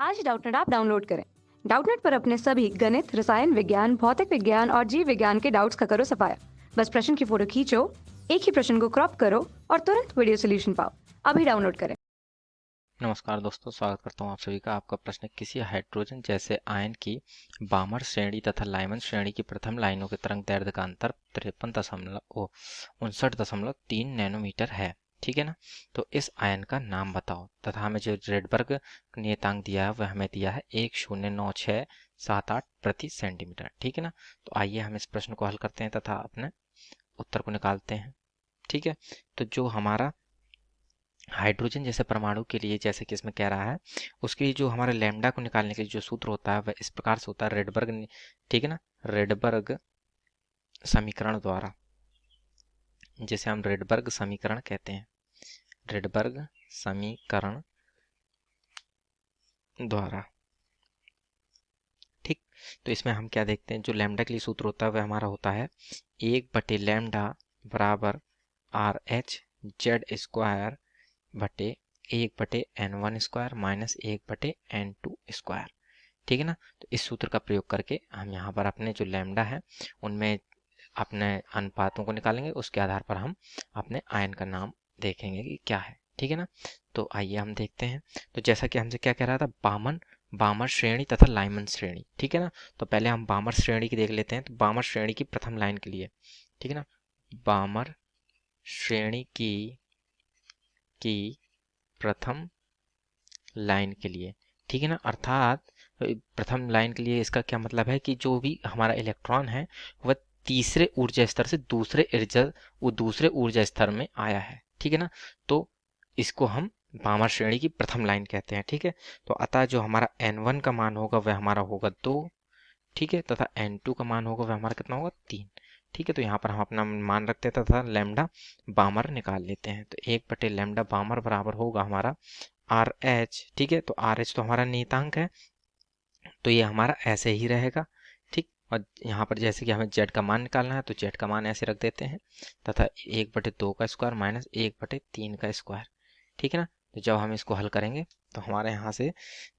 आज डाउटनेट आप डाउनलोड करें। डाउटनेट पर अपने सभी गणित, रसायन विज्ञान, भौतिक विज्ञान और जीव विज्ञान के डाउट्स का करो सफाया। बस प्रश्न की फोटो खींचो, एक ही प्रश्न को क्रॉप करो और तुरंत वीडियो सोल्यूशन पाओ। अभी डाउनलोड करें। नमस्कार दोस्तों, स्वागत करता हूं आप सभी का। आपका प्रश्न किसी हाइड्रोजन जैसे आयन की बामर श्रेणी तथा लाइमन श्रेणी की प्रथम लाइनों के तरंग दैर्ध्य का अंतर 53.59.3 नैनोमीटर है। ठीक है ना। तो इस आयन का नाम बताओ तथा हमें जो रेडबर्ग नियतांक दिया है वह हमें दिया है 109678 प्रति सेंटीमीटर। ठीक है ना। तो आइए हम इस प्रश्न को हल करते हैं तथा अपने उत्तर को निकालते हैं। ठीक है। तो जो हमारा हाइड्रोजन जैसे परमाणु के लिए, जैसे कि इसमें कह रहा है, उसके जो हमारे लैम्डा को निकालने के लिए जो सूत्र होता है वह इस प्रकार से होता है रेडबर्ग। ठीक है ना। रेडबर्ग समीकरण द्वारा, जिसे हम रेडबर्ग समीकरण कहते हैं, रेडबर्ग समीकरण द्वारा। ठीक। तो इसमें हम क्या देखते हैं, जो लैम्डा के लिए सूत्र होता है वह हमारा होता है 1/लैम्डा बराबर RH जेड स्क्वायर बटे 1/n1 square minus 1/n2 square. ठीक है ना। तो इस सूत्र का प्रयोग करके हम यहाँ पर अपने जो लैम्डा है उनमें अपने अनुपातों को निकालेंगे। उसके आधार पर हम अपने आयन का नाम देखेंगे कि क्या है। ठीक है ना। तो आइए हम देखते हैं। तो जैसा कि हमसे क्या कह रहा था, बामर श्रेणी तथा लाइमन श्रेणी। ठीक है ना। तो पहले हम बामर श्रेणी की देख लेते हैं। तो बामर श्रेणी की प्रथम लाइन के लिए, ठीक है ना, बामर श्रेणी की प्रथम लाइन के लिए, ठीक है ना, अर्थात प्रथम लाइन के लिए इसका क्या मतलब है कि जो भी हमारा इलेक्ट्रॉन है वह तीसरे ऊर्जा स्तर से दूसरे ऊर्जा स्तर में आया है। ठीक है ना। तो इसको हम बामर श्रेणी की प्रथम लाइन कहते हैं। ठीक है। तो अतः जो हमारा n1 का मान होगा वह हमारा होगा 2। ठीक है। तथा n2 का मान होगा वह हमारा कितना होगा 3। ठीक है। तो यहाँ पर हम अपना मान रखते हैं तथा लैम्डा बामर निकाल लेते हैं। तो 1/लैम्डा बामर बराबर होगा हमारा RH। ठीक है। तो RH तो हमारा नियतांक है, तो ये हमारा ऐसे ही रहेगा। ठीक। और यहाँ पर जैसे कि हमें जेड का मान निकालना है तो जेड का मान ऐसे रख देते हैं तथा 1/2 का स्क्वायर माइनस 1/3 का स्क्वायर। ठीक है ना। तो जब हम इसको हल करेंगे तो हमारे यहाँ से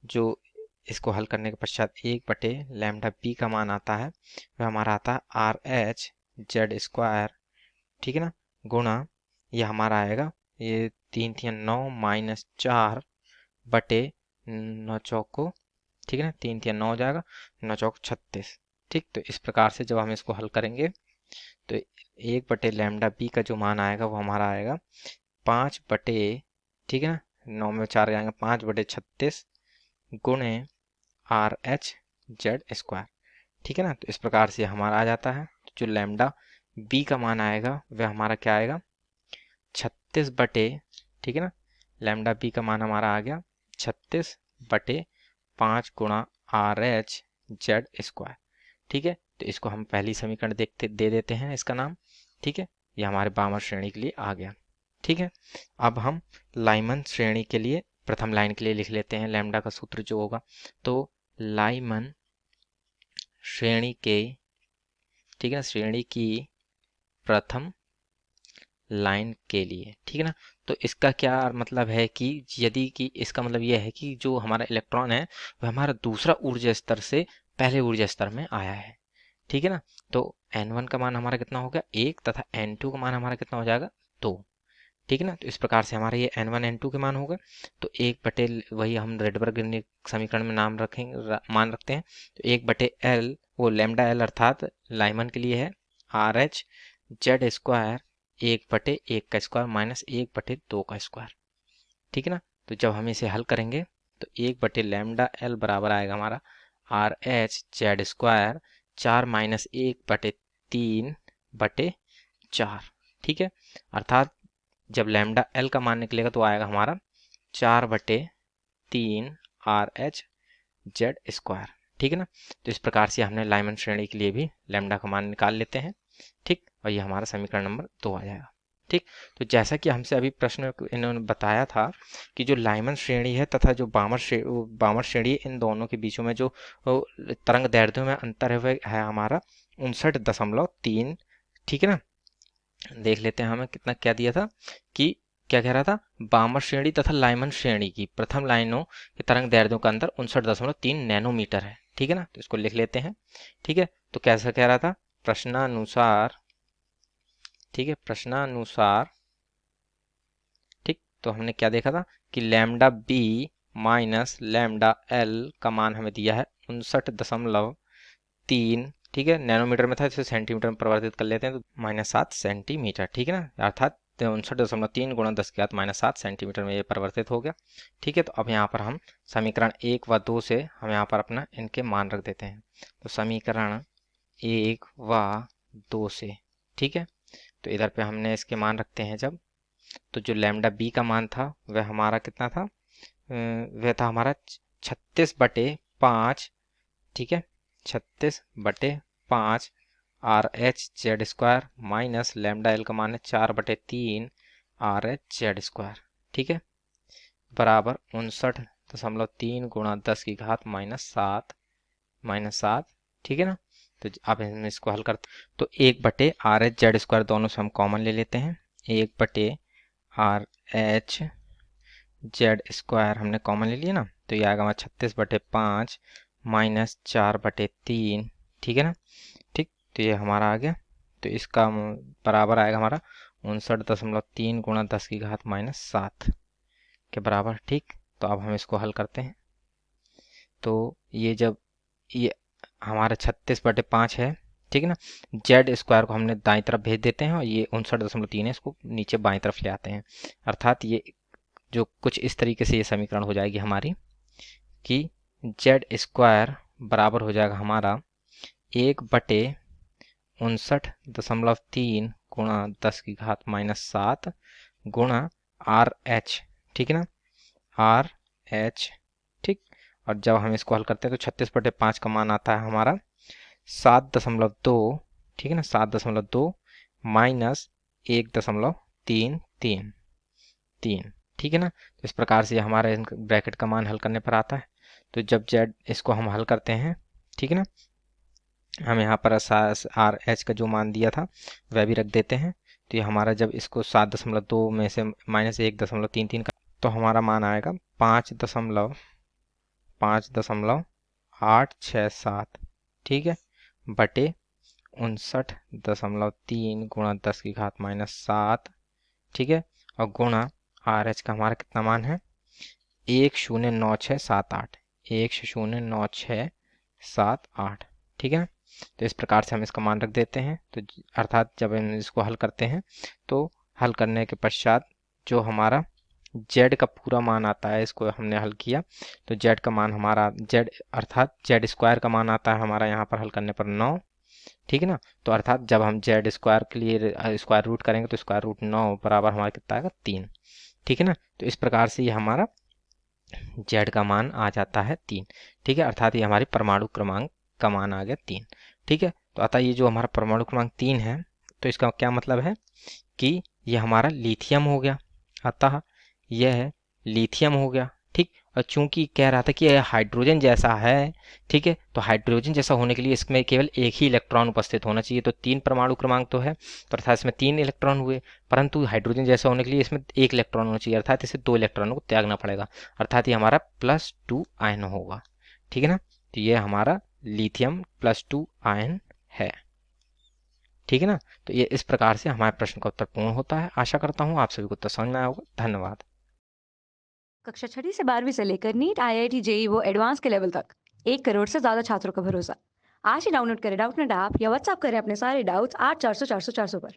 जो इसको हल करने के पश्चात 1/लैम्डा बी का मान आता है वह हमारा आता है RH जेड स्क्वायर। ठीक है ना। गुणा ये हमारा आएगा, ये 3 3 9 माइनस 4/9 चौको, ठीक है ना, 3 3 9 हो जाएगा, 9 चौक 36। ठीक। तो इस प्रकार से जब हम इसको हल करेंगे तो 1/लैम्डा बी का जो मान आएगा वो हमारा आएगा 5 बटे, ठीक है ना, 9 में 4 जाएंगे, 5/36 गुणे RH जेड स्क्वायर। ठीक है ना। तो इस प्रकार से हमारा आ जाता है। तो जो लैम्डा बी का मान आएगा वह हमारा क्या आएगा 36 ठीक है ना, लैम्डा बी का मान हमारा आ गया 36/5 गुणा RH जेड स्क्वायर। ठीक है। तो इसको हम पहली समीकरण दे देते हैं इसका नाम। ठीक है। ये हमारे बामर श्रेणी के लिए आ गया। ठीक है। अब हम लाइमन श्रेणी के लिए प्रथम लाइन के लिए लिख लेते हैं लैम्डा का सूत्र जो होगा। तो लाइमन श्रेणी के, ठीक है ना, श्रेणी की प्रथम लाइन के लिए, ठीक है ना। तो इसका क्या मतलब है कि यदि कि इसका मतलब यह है कि जो हमारा इलेक्ट्रॉन है वह हमारा दूसरा ऊर्जा स्तर से पहले ऊर्जा स्तर में आया है। ठीक है ना। तो n1 का मान हमारा कितना हो गया 1 तथा n2 का मान हमारा कितना हो जाएगा 2। ठीक है ना। तो इस प्रकार से हमारे ये n1 n2 के मान हो गए। तो 1 वही हम रेडबर्ग समीकरण में नाम रखेंगे, मान रखते हैं। तो 1/L वो लैम्डा एल अर्थात लाइमन के लिए है RH जेड स्क्वायर 1/1 का स्क्वायर माइनस 1/2 का स्क्वायर। ठीक है ना। तो जब हम इसे हल करेंगे तो 1/लैम्डा एल बराबर आएगा हमारा RH जेड स्क्वायर 4 माइनस 1/3/4। ठीक है। अर्थात जब लैम्डा एल का मान निकलेगा तो आएगा हमारा 4/3 RH जेड स्क्वायर। ठीक है ना। तो इस प्रकार से हमने लाइमन श्रेणी के लिए भी लैम्डा का मान निकाल लेते हैं। ठीक। और ये हमारा समीकरण नंबर 2 आ जाएगा। ठीक। तो जैसा कि हमसे अभी प्रश्न इन्होंने बताया था कि जो लाइमन श्रेणी है तथा जो बामर श्रेणी, इन दोनों के बीचों में जो तरंग दैर्ध्यों में अंतर है वह है हमारा 59.3। ठीक है ना। देख लेते हैं हमें कितना क्या दिया था कि क्या कह रहा था, बामर श्रेणी तथा लाइमन श्रेणी की प्रथम लाइनों के तरंग दैर्ध्यों का अंतर 59.3 नैनोमीटर है। ठीक है ना, तो इसको लिख लेते हैं। ठीक है, तो कैसा कह रहा था, प्रश्नानुसार, ठीक है, प्रश्नानुसार, ठीक, तो हमने क्या देखा था कि lambda B minus lambda L का मान हमें दिया है 59.3, ठीक है, नैनोमीटर में था, इसे सेंटीमीटर में परिवर्तित कर लेते हैं तो -7 सेंटीमीटर, ठीक है ना, अर्थात 59.3 गुणा 10 की घात -7 सेंटीमीटर में ये परिवर्तित हो गया। ठीक है, तो अब यहाँ पर हम समीकरण 1 व 2 से हम यहाँ पर अपना इनके मान रख देते हैं। तो समीकरण 1 व 2 से, ठीक है, तो इधर पे हमने इसके मान रखते हैं जब, तो जो लैम्डा बी का मान था वह हमारा कितना था, वह था हमारा 36/5, ठीक है, 36/5 RH/Z² माइनस लैम्डा एल का मान है 4/3 RH/Z², ठीक है, बराबर 59.3 गुणा 10 की घात -7, ठीक है ना। तो अब हम इसको हल करते, तो 1/RH/Z² दोनों से हम कॉमन ले लेते हैं, 1/RH/Z² हमने कॉमन ले लिया ना, तो ये आएगा हमारा 36/5 माइनस 4/3, ठीक है ना, ठीक, तो ये हमारा आ गया, तो इसका बराबर आएगा हमारा 59.3 गुणा 10 की घात -7 के बराबर। ठीक, तो अब हम इसको हल करते हैं, तो ये जब ये हमारा 36/5 है, ठीक है ना, Z² को हमने दाईं तरफ भेज देते हैं और ये 59.3 है, इसको नीचे बाईं तरफ ले आते हैं, अर्थात ये जो कुछ इस तरीके से ये समीकरण हो जाएगी हमारी कि Z² बराबर हो जाएगा हमारा 1/59.3 गुणा 10 की घात -7 गुणा RH, ठीक है ना, RH, ठीक, और जब हम इसको हल करते हैं तो 36/5 का मान आता है हमारा 7.2, ठीक है ना, 7.2 माइनस 1.33, ठीक है ना, तो इस प्रकार से हमारे ब्रैकेट का मान हल करने पर आता है। तो जब Z इसको हम हल करते हैं, ठीक है ना, हम यहाँ पर RH का जो मान दिया था वह भी रख देते हैं, तो ये हमारा जब इसको 7.2 में से -1.33 का, तो हमारा मान आएगा 5.867, ठीक है, बटे 59.3 गुणा 10 की घात -7, ठीक है, और गुणा RH का हमारा कितना मान है 109678, 109678, ठीक है ना, तो इस प्रकार से हम इसका मान रख देते हैं। तो अर्थात जब हम इसको हल करते हैं तो हल करने के पश्चात जो हमारा Z का पूरा मान आता है, इसको हमने हल किया तो Z का मान हमारा Z अर्थात Z² का मान आता है हमारा यहाँ पर हल करने पर 9, ठीक है ना, तो अर्थात जब हम Z² के लिए स्क्वायर रूट करेंगे तो स्क्वायर रूट 9 बराबर हमारा कितना आएगा 3, ठीक है ना, तो इस प्रकार से ये हमारा Z का मान आ जाता है 3, ठीक है, अर्थात ये हमारी परमाणु क्रमांक का मान आ गया 3, ठीक है, तो अतः ये जो हमारा परमाणु क्रमांक 3 है तो इसका क्या मतलब है कि ये हमारा लिथियम हो गया, अतः यह लिथियम हो गया, ठीक, और चूंकि कह रहा था कि यह हाइड्रोजन जैसा है, ठीक है, तो हाइड्रोजन जैसा होने के लिए इसमें केवल एक ही इलेक्ट्रॉन उपस्थित होना चाहिए, तो 3 परमाणु क्रमांक तो है, तो अर्थात इसमें 3 इलेक्ट्रॉन हुए, परंतु हाइड्रोजन जैसा होने के लिए इसमें 1 इलेक्ट्रॉन होना चाहिए, अर्थात इसे 2 इलेक्ट्रॉनों को त्यागना पड़ेगा, अर्थात ये हमारा +2 आयन होगा, ठीक है ना, तो ये हमारा लिथियम +2 आयन है, ठीक है ना, तो ये इस प्रकार से हमारे प्रश्न का उत्तर पूर्ण होता है। आशा करता हूँ आप सभी को उत्तर समझ में आया होगा। धन्यवाद। कक्षा 6वीं से 12वीं से लेकर नीट, IIT, JEE वो एडवांस के लेवल तक 1 करोड़ से ज्यादा छात्रों का भरोसा। आज ही डाउनलोड करें डाउटनेट ऐप या व्हाट्सएप करें अपने सारे डाउट्स 8400 400 400 पर।